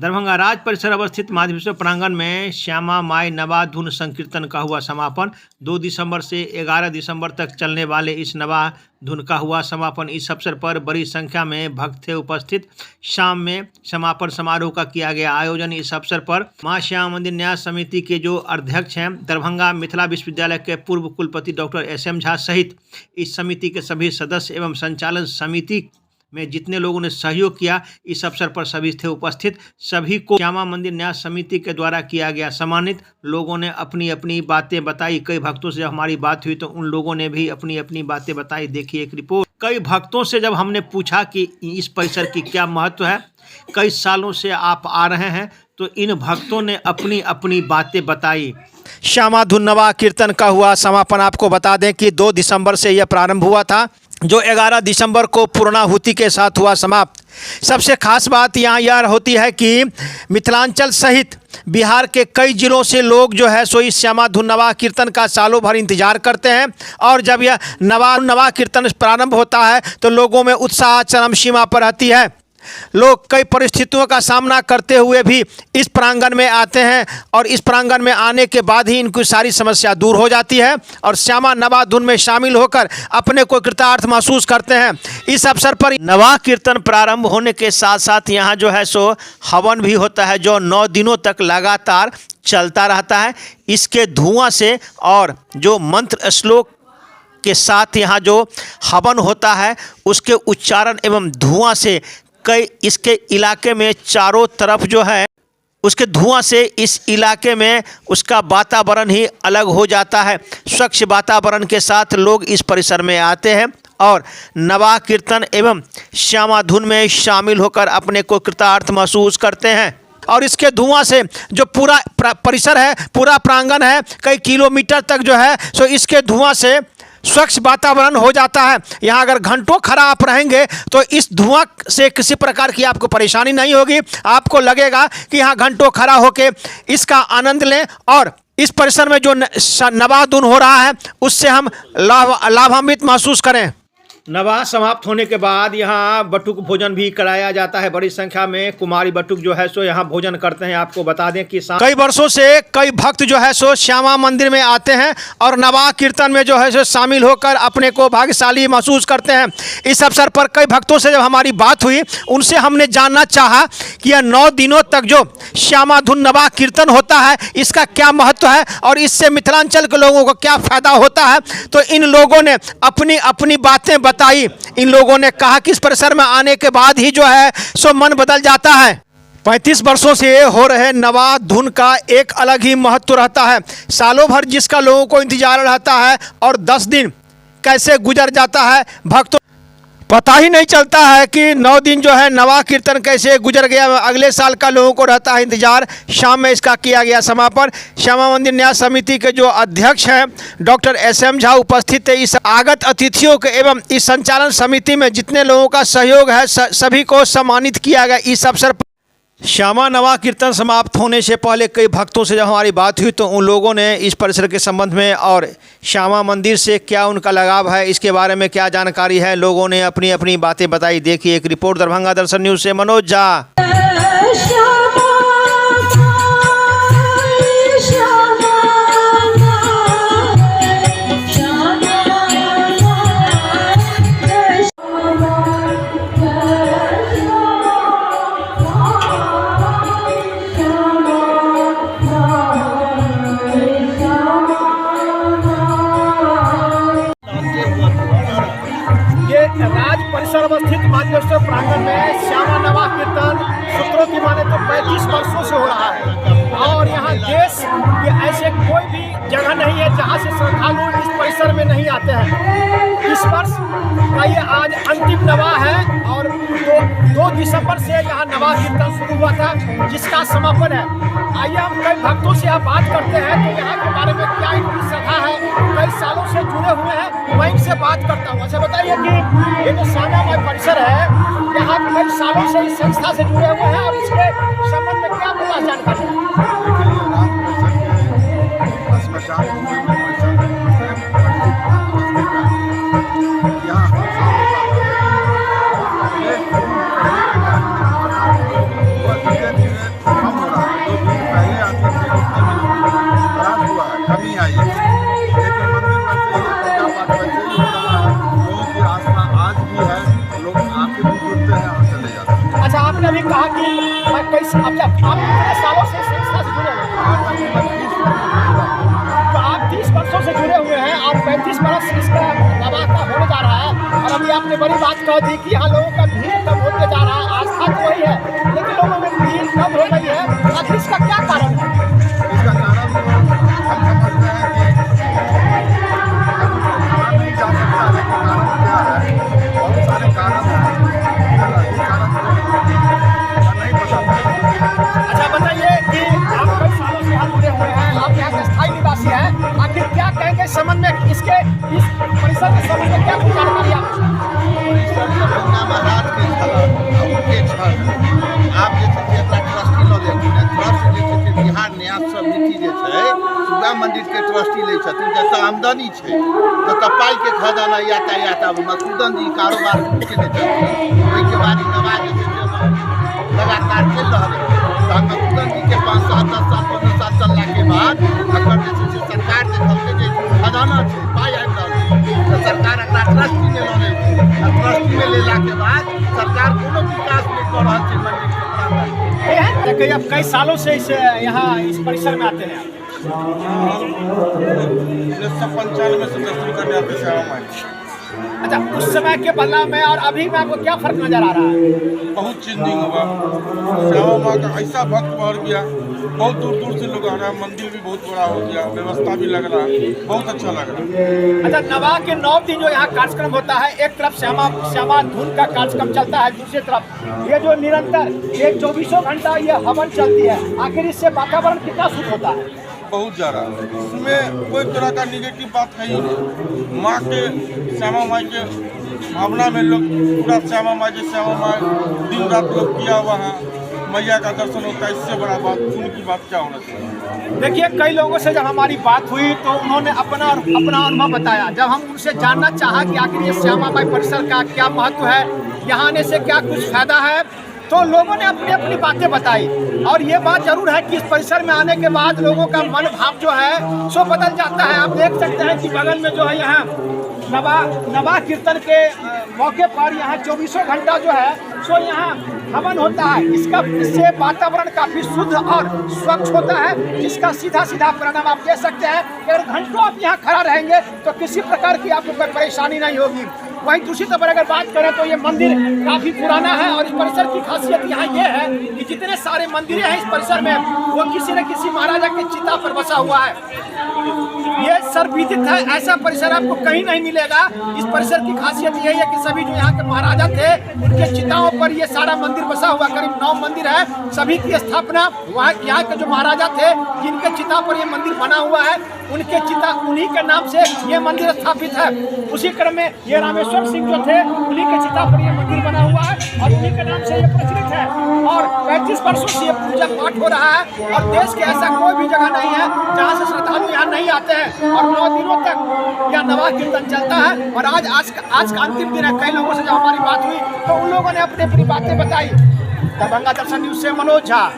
दरभंगा राज परिसर अवस्थित माधवेश्वर प्रांगण में श्यामा माई नवा धुन संकीर्तन का हुआ समापन। 2 दिसंबर से 11 दिसंबर तक चलने वाले इस नवा धुन का हुआ समापन। इस अवसर पर बड़ी संख्या में भक्त थे उपस्थित। शाम में समापन समारोह का किया गया आयोजन। इस अवसर पर मां श्यामा मंदिर न्यास समिति के जो अध्यक्ष हैं, दरभंगा मिथिला विश्वविद्यालय के पूर्व कुलपति डॉक्टर एस.एम. झा सहित इस समिति के सभी सदस्य एवं संचालन समिति में जितने लोगों ने सहयोग किया, इस अवसर पर सभी थे उपस्थित। सभी को श्यामा मंदिर न्यास समिति के द्वारा किया गया सम्मानित। लोगों ने अपनी अपनी बातें बताई। कई भक्तों से जब हमारी बात हुई तो उन लोगों ने भी अपनी अपनी बातें बताई। देखिए एक रिपोर्ट। कई भक्तों से जब हमने पूछा कि इस परिसर की क्या महत्व है, कई सालों से आप आ रहे हैं, तो इन भक्तों ने अपनी अपनी बातें बताई। श्यामा धुन नवा कीर्तन का हुआ समापन। आपको बता दें कि 2 दिसंबर से यह प्रारंभ हुआ था, जो 11 दिसंबर को पूर्णाहुति के साथ हुआ समाप्त। सबसे खास बात यहाँ यह होती है कि मिथिलांचल सहित बिहार के कई जिलों से लोग जो है सो इस श्यामा धुन नवा कीर्तन का सालों भर इंतजार करते हैं। और जब यह नवा कीर्तन प्रारंभ होता है तो लोगों में उत्साह चरम सीमा पर रहती है। लोग कई परिस्थितियों का सामना करते हुए भी इस प्रांगण में आते हैं और इस प्रांगण में आने के बाद ही इनकी सारी समस्या दूर हो जाती है और श्यामा नवा धुन में शामिल होकर अपने को कृतार्थ महसूस करते हैं। इस अवसर पर नवा कीर्तन प्रारंभ होने के साथ साथ यहाँ जो है सो हवन भी होता है, जो 9 दिनों तक लगातार चलता रहता है। इसके धुआं से और जो मंत्र श्लोक के साथ यहाँ जो हवन होता है उसके उच्चारण एवं धुआं से कई इसके इलाके में चारों तरफ जो है उसके धुआं से इस इलाके में उसका वातावरण ही अलग हो जाता है। स्वच्छ वातावरण के साथ लोग इस परिसर में आते हैं और नवा कीर्तन एवं श्यामा धुन में शामिल होकर अपने को कृतार्थ महसूस करते हैं। और इसके धुआं से जो पूरा परिसर है, पूरा प्रांगण है, कई किलोमीटर तक जो है सो इसके धुआं से स्वच्छ वातावरण हो जाता है। यहाँ अगर घंटों खड़ा आप रहेंगे तो इस धुआं से किसी प्रकार की आपको परेशानी नहीं होगी। आपको लगेगा कि यहाँ घंटों खड़ा होके इसका आनंद लें और इस परिसर में जो नवा धुन हो रहा है उससे हम लाभान्वित महसूस करें। नवा समाप्त होने के बाद यहाँ बटुक भोजन भी कराया जाता है। बड़ी संख्या में कुमारी बटुक जो है सो यहाँ भोजन करते हैं। आपको बता दें कि कई वर्षों से कई भक्त जो है सो श्यामा मंदिर में आते हैं और नवा कीर्तन में जो है सो शामिल होकर अपने को भाग्यशाली महसूस करते हैं। इस अवसर पर कई भक्तों से जब हमारी बात हुई, उनसे हमने जानना चाहा कि यह 9 दिनों तक जो श्यामा धुन नवा कीर्तन होता है इसका क्या महत्व है और इससे मिथिलांचल के लोगों को क्या फायदा होता है। तो इन लोगों ने अपनी अपनी बातें बताई। इन लोगों ने कहा कि इस परिसर में आने के बाद ही जो है सो मन बदल जाता है। 35 वर्षों से हो रहे नवा धुन का एक अलग ही महत्व रहता है। सालों भर जिसका लोगों को इंतजार रहता है और 10 दिन कैसे गुजर जाता है, भक्तों पता ही नहीं चलता है कि 9 दिन जो है नवा कीर्तन कैसे गुजर गया। अगले साल का लोगों को रहता है इंतजार। शाम में इसका किया गया समापन। श्यामा मंदिर न्यास समिति के जो अध्यक्ष हैं डॉक्टर एस.एम. झा उपस्थित थे। इस आगत अतिथियों के एवं इस संचालन समिति में जितने लोगों का सहयोग है सभी को सम्मानित किया गया। इस अवसर पर श्यामा नवा कीर्तन समाप्त होने से पहले कई भक्तों से जब हमारी बात हुई तो उन लोगों ने इस परिसर के संबंध में और श्यामा मंदिर से क्या उनका लगाव है, इसके बारे में क्या जानकारी है, लोगों ने अपनी अपनी बातें बताई। देखिए एक रिपोर्ट दरभंगा दर्शन न्यूज़ से मनोज झा। राज परिसर अवस्थित माधवेश्वर प्रांगण में श्यामा नवा कीर्तन सूत्रों की माने तो 35 वर्षों से हो रहा है और यहाँ देश के ऐसे कोई भी जगह नहीं है जहाँ से श्रद्धालु इस परिसर में नहीं आते हैं। इस वर्ष का ये आज अंतिम नवा है और 2 दिसंबर से यहाँ नवा कीर्तन शुरू हुआ था जिसका समापन है। आइए हम कई भक्तों से आप बात करते हैं तो यहाँ के बारे में क्या इनकी श्रद्धा है, कई सालों से जुड़े हुए हैं, मैं इनसे बात करता हूँ। अच्छा बताइए कि ये जो श्यामा माई परिसर है यहाँ कई सालों से इस संस्था से जुड़े हुए हैं और इसके संबंध में क्या पूरा जानकारी है? यहाँ आप कितने सालों से इस संस्था से जुड़े हुए हैं? तो आप 30 वर्षों से जुड़े हुए हैं और 35 वर्ष इसका नवा का होने जा रहा है, और अभी आपने बड़ी बात कह दी कि यहाँ लोगों का भीड़ कम होते जा रहा है। आस्था तो वही है, लेकिन लोगों में भीड़ कम हो गई है। आखिर इसका क्या कारण है? इसका कारण हम समझते हैं कि कहा नहीं जा सकता, लेकिन कारण क्या है, बहुत सारे कारण हैं। कारण नहीं पता। अच्छा बताइए कि आप कई सालों से यहाँ जुड़े हुए हैं, आप यहाँ के स्थायी निवासी हैं, आखिर क्या कहेंगे इस संबंध में, इसके इस परिसर के संबंध में क्या कुछ जानकारी आप? गंगा महाराज के छल उनके छल आप जे छै से एकरा ट्रस्टी लऽ लेथिन। ट्रस्ट जे छै से बिहार न्यास समिति जे छै सुगा मंदिर के ट्रस्टी लै छथिन। जतऽ आमदनी छै, जतऽ पाइ के खजाना यातायात आब मसूदन जी कारोबार केने छथिन, ओहिके बाद नवा जे छै से लगातार चलि रहल है। तऽ मसूदन जी के 5 साल 10 साल 15 साल चलला के बाद एकर जे छै से सरकार देखलकै जे खजाना छै, पाइ आबि रहल छै, तऽ सरकार एकरा ट्रस्टी में लऽ लेलकै। ट्रस्टी में लेला के बाद सरकार कोनो विकास नहीं कर रहा है मंदिर के प्रांगण। देखिए आप कई सालों से इस यहाँ इस परिसर में आते हैं। 1995 से दर्शन करने आते श्यामा माई। अच्छा, उस समय के बदलाव में और अभी में आपको क्या फर्क नजर आ रहा है? बहुत चेंजिंग हुआ। श्यामा माँ का ऐसा भक्त बढ़ गया, बहुत दूर दूर से लोग आ रहे हैं। मंदिर भी बहुत बड़ा हो गया, व्यवस्था भी लग रहा है, बहुत अच्छा लग रहा है। अच्छा, नवा के 9 दिन जो यहाँ कार्यक्रम होता है, एक तरफ श्यामा धुन का कार्यक्रम चलता है, दूसरी तरफ ये जो निरंतर ये 24 घंटा ये हवन चलती है, आखिर इससे वातावरण कितना शुद्ध होता है? बहुत ज़्यादा। इसमें कोई तरह का निगेटिव बात है ही नहीं। माँ के श्यामा माई के भावना में लोग पूरा श्यामा माई दिन रात लोग किया हुआ है, मैया का दर्शन होता है। इससे बड़ा बात उनकी बात क्या होना चाहिए? देखिए, कई लोगों से जब हमारी बात हुई तो उन्होंने अपना अनुभव बताया। जब हम उनसे जानना चाहा कि आखिर ये श्यामा माई परिसर का क्या महत्व है, यहाँ आने से क्या कुछ फायदा है, तो लोगों ने अपनी अपनी बातें बताई। और ये बात जरूर है कि इस परिसर में आने के बाद लोगों का मन भाव जो है सो बदल जाता है। आप देख सकते हैं कि बगल में जो है यहाँ नवा कीर्तन के मौके पर यहाँ 24 घंटा जो है सो यहाँ हवन होता है। इससे वातावरण काफी शुद्ध और स्वच्छ होता है, जिसका सीधा परिणाम आप दे सकते हैं। अगर घंटों आप यहाँ खड़ा रहेंगे तो किसी प्रकार की आपको कोई परेशानी नहीं होगी। वहीं दूसरी तरफ अगर बात करें तो ये मंदिर काफी पुराना है, और इस परिसर की खासियत यहाँ ये है कि जितने सारे मंदिर हैं इस परिसर में वो किसी न किसी महाराजा के चिता पर बसा हुआ है। ये सर्वविदित है, ऐसा परिसर आपको कहीं नहीं मिलेगा। इस परिसर की खासियत यही है कि सभी जो यहाँ के महाराजा थे उनके चिताओं पर ये सारा मंदिर बसा हुआ। करीब 9 मंदिर है, सभी की स्थापना वहाँ यहाँ के जो महाराजा थे जिनके चिता पर ये मंदिर बना हुआ है, उनके चिता उन्हीं के नाम से ये मंदिर स्थापित है। उसी क्रम में ये रामेश्वर सिंह जो थे उन्हीं के चिता पर ये मंदिर बना हुआ है और उन्हीं के नाम से ये प्रचलित है। और 35 वर्षों से ये पूजा पाठ हो रहा है, और देश के ऐसा कोई भी जगह नहीं है जहाँ से श्रद्धालु यहाँ नहीं आते हैं। और 9 दिनों तक यह नवा कीर्तन चलता है। और आज का अंतिम दिन है। कई लोगों से जब हमारी बात हुई तो उन लोगों ने अपनी अपनी बातें बताई। दरभंगा दर्शन न्यूज से मनोज झा।